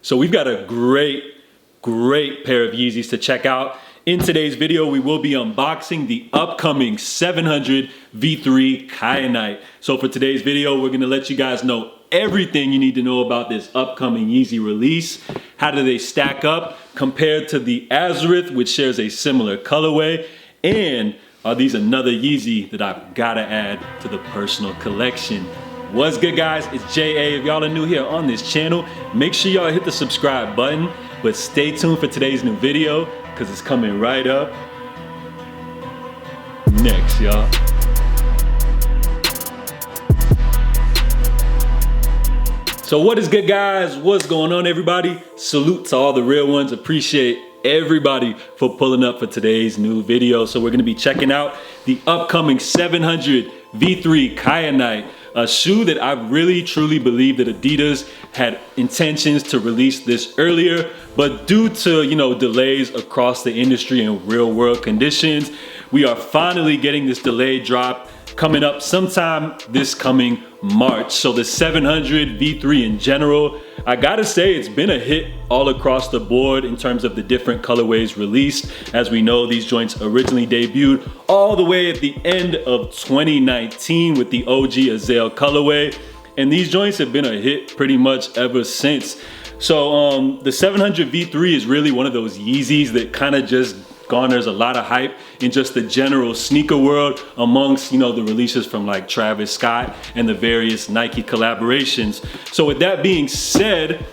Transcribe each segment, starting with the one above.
So we've got a great pair of Yeezys to check out. In today's video, we will be unboxing the upcoming 700 V3 Kyanite. So for today's video, we're gonna let you guys know everything you need to know about this upcoming Yeezy release. How do they stack up compared to the Azurith, which shares a similar colorway? And are these another Yeezy that I've gotta add to the personal collection? What's good, guys? It's JA. If y'all are new here on this channel, make sure y'all hit the subscribe button, but stay tuned for today's new video because it's coming right up next, y'all. So what is good, guys? What's going on, everybody? Salute to all the real ones. Appreciate everybody for pulling up for today's new video. So we're gonna be checking out the upcoming 700 V3 Kyanite, a shoe that I really truly believe that Adidas had intentions to release this earlier, but due to delays across the industry and real world conditions, we are finally getting this delayed drop coming up sometime this coming March. So the 700 V3 in general, I gotta say it's been a hit all across the board in terms of the different colorways released. As we know, these joints originally debuted all the way at the end of 2019 with the OG Azale colorway, and these joints have been a hit pretty much ever since. So the 700 V3 is really one of those Yeezys that kind of just garners a lot of hype in just the general sneaker world amongst the releases from like Travis Scott and the various Nike collaborations. So with that being said,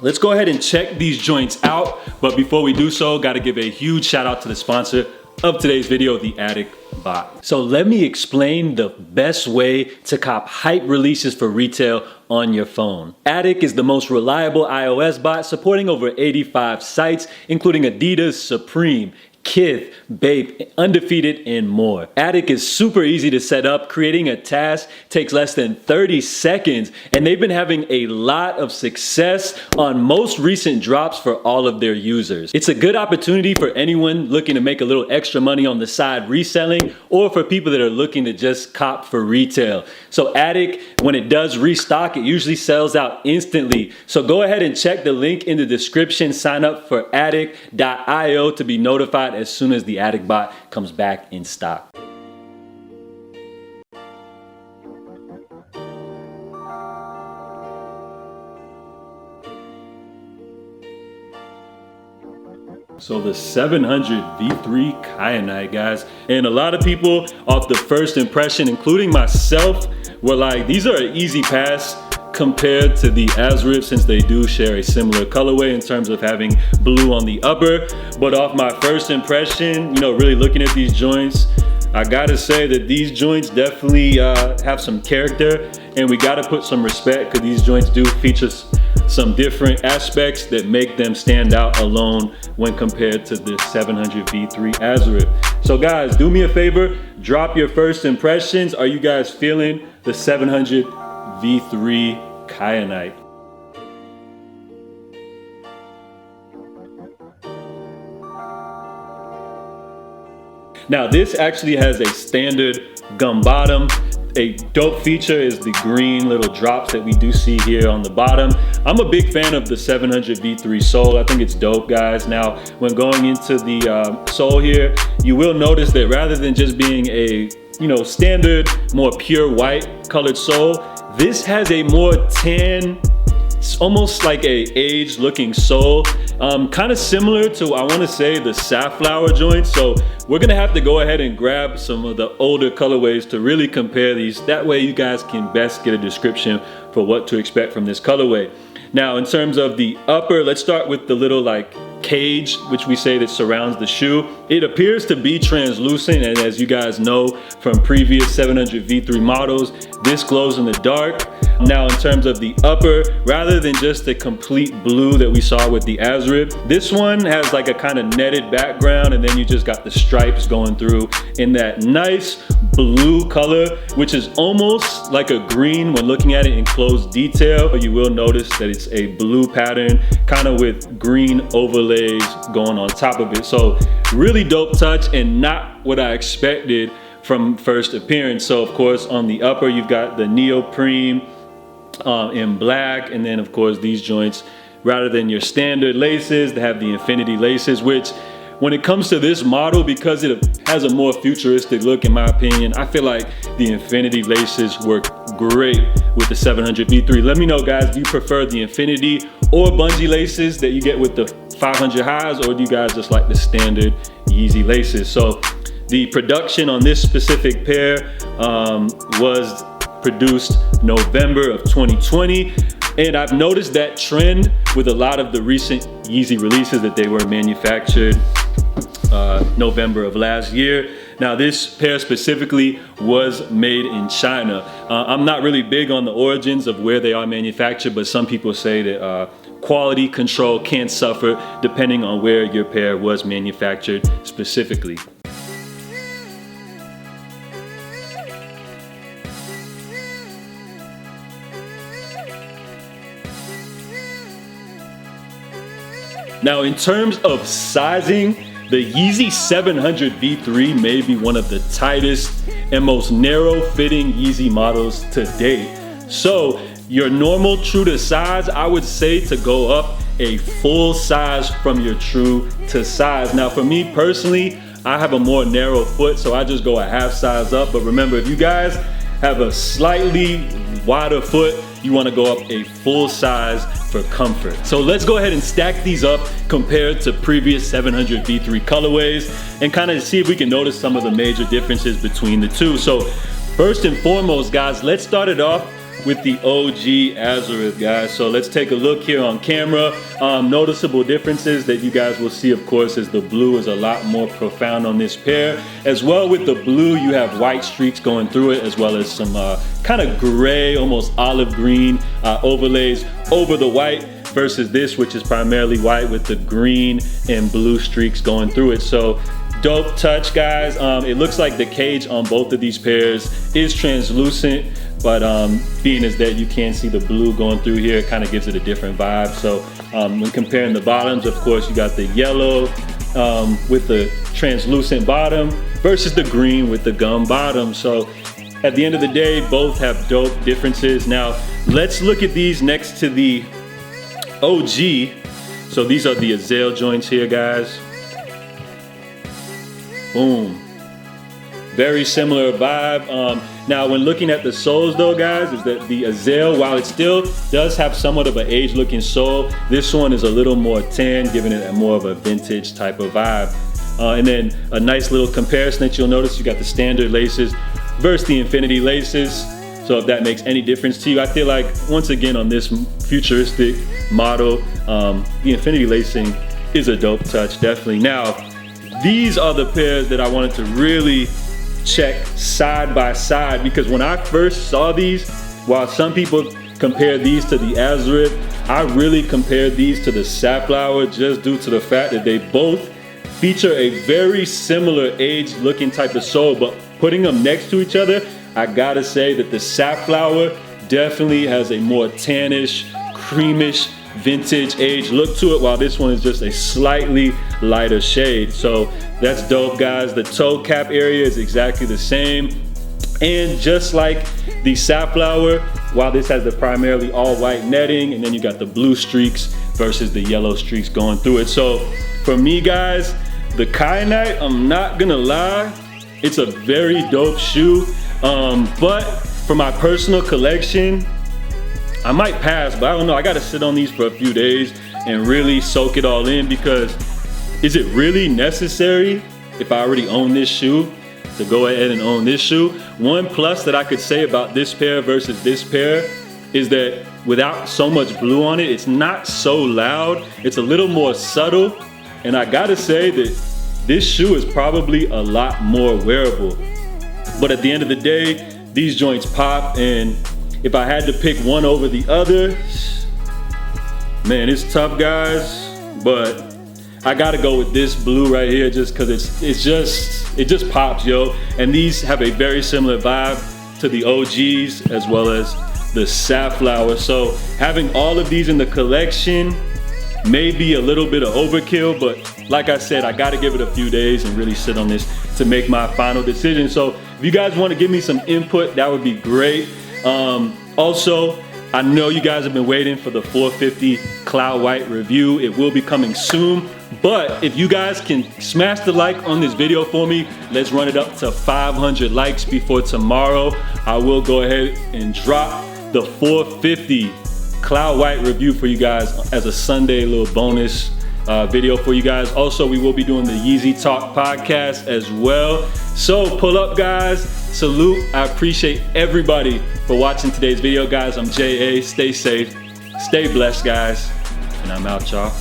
let's go ahead and check these joints out. But before we do so, got to give a huge shout out to the sponsor of today's video, the Addict Bot. So let me explain the best way to cop hype releases for retail on your phone. Addict is the most reliable iOS bot supporting over 85 sites, including Adidas, Supreme, Kith, Bape, Undefeated, and more. Addict is super easy to set up. Creating a task takes less than 30 seconds, and they've been having a lot of success on most recent drops for all of their users. It's a good opportunity for anyone looking to make a little extra money on the side reselling, or for people that are looking to just cop for retail. So Addict, when it does restock, it usually sells out instantly. So go ahead and check the link in the description. Sign up for addict.io to be notified as soon as the Addict Bot comes back in stock. So the 700 V3 Kyanite, guys, and a lot of people off the first impression, including myself, were like, these are an easy pass compared to the Azurith, since they do share a similar colorway in terms of having blue on the upper. But off my first impression, really looking at these joints, I gotta say that these joints definitely have some character, and we gotta put some respect because these joints do feature some different aspects that make them stand out alone when compared to the 700 V3 Azurith. So guys, do me a favor, drop your first impressions. Are you guys feeling the 700 V3 Kyanite? Now this actually has a standard gum bottom. A dope feature is the green little drops that we do see here on the bottom. I'm a big fan of the 700 V3 sole. I think it's dope, guys. Now, when going into the sole here, you will notice that rather than just being a standard, more pure white colored sole, this has a more tan, it's almost like a aged looking sole, kind of similar to, I want to say, the safflower joint. So we're gonna have to go ahead and grab some of the older colorways to really compare these. That way you guys can best get a description for what to expect from this colorway. Now, in terms of the upper, let's start with the little like cage, which we say that surrounds the shoe. It appears to be translucent, and as you guys know from previous 700 V3 models, this glows in the dark. Now, in terms of the upper, rather than just a complete blue that we saw with the Azurith, this one has like a kind of netted background, and then you just got the stripes going through in that nice blue color, which is almost like a green when looking at it in close detail. But you will notice that it's a blue pattern, kind of with green overlays going on top of it. So really dope touch, and not what I expected from first appearance. So of course on the upper you've got the neoprene in black, and then of course these joints rather than your standard laces. They have the infinity laces, which when it comes to this model, because it has a more futuristic look, in my opinion, I feel like the infinity laces work great with the 700 V3. Let me know, guys, do you prefer the infinity or bungee laces that you get with the 500 highs, or do you guys just like the standard YEEZY laces? So the production on this specific pair was produced November of 2020. And I've noticed that trend with a lot of the recent YEEZY releases, that they were manufactured November of last year. Now this pair specifically was made in China. I'm not really big on the origins of where they are manufactured, but some people say that quality control can suffer depending on where your pair was manufactured specifically. Now, in terms of sizing, the YEEZY 700 V3 may be one of the tightest and most narrow fitting YEEZY models to date. So your normal true to size, I would say to go up a full size from your true to size. Now for me personally, I have a more narrow foot, so I just go a half size up. But remember, if you guys have a slightly wider foot, you want to go up a full size for comfort. So let's go ahead and stack these up compared to previous 700 V3 colorways and kind of see if we can notice some of the major differences between the two. So first and foremost, guys, let's start it off with the OG Azureth, guys. So let's take a look here on camera. Noticeable differences that you guys will see, of course, is the blue is a lot more profound on this pair. As well, with the blue, you have white streaks going through it, as well as some kind of gray, almost olive green overlays over the white, versus this, which is primarily white with the green and blue streaks going through it. So dope touch, guys. It looks like the cage on both of these pairs is translucent, but being as that you can see the blue going through here, it kind of gives it a different vibe. So when comparing the bottoms, of course, you got the yellow with the translucent bottom versus the green with the gum bottom. So at the end of the day, both have dope differences. Now let's look at these next to the OG. So these are the Azale joints here, guys. Boom. Very similar vibe. Now when looking at the soles though, guys, is that the Azale, while it still does have somewhat of an age looking sole, this one is a little more tan, giving it a more of a vintage type of vibe. And then a nice little comparison that you'll notice, you got the standard laces versus the infinity laces. So if that makes any difference to you, I feel like once again on this futuristic model, the infinity lacing is a dope touch, definitely. Now, these are the pairs that I wanted to really check side by side, because when I first saw these, while some people compare these to the Azureth, I really compared these to the Safflower, just due to the fact that they both feature a very similar age looking type of sole. But putting them next to each other, I gotta say that the Safflower definitely has a more tannish, creamish, vintage age look to it, while this one is just a slightly lighter shade. So that's dope, guys. The toe cap area is exactly the same, and just like the Safflower, while this has the primarily all white netting, and then you got the blue streaks versus the yellow streaks going through it. So for me, guys, the Kyanite, I'm not gonna lie, it's a very dope shoe, but for my personal collection, I might pass, but I don't know. I gotta sit on these for a few days and really soak it all in, because is it really necessary, if I already own this shoe, to go ahead and own this shoe? One plus that I could say about this pair versus this pair is that without so much blue on it, it's not so loud. It's a little more subtle. And I gotta say that this shoe is probably a lot more wearable. But at the end of the day, these joints pop, and if I had to pick one over the other, man, it's tough, guys. But I gotta go with this blue right here, just because it just pops, yo. And these have a very similar vibe to the OGs as well as the Safflower. So having all of these in the collection may be a little bit of overkill, but like I said, I gotta give it a few days and really sit on this to make my final decision. So if you guys want to give me some input, that would be great. Also, I know you guys have been waiting for the 450 Cloud White review. It will be coming soon. But if you guys can smash the like on this video for me, let's run it up to 500 likes before tomorrow. I will go ahead and drop the 450 Cloud White review for you guys as a Sunday little bonus video for you guys. Also, we will be doing the YEEZY Talk podcast as well. So pull up, guys. Salute. I appreciate everybody for watching today's video, guys. I'm JA. Stay safe. Stay blessed, guys. And I'm out, y'all.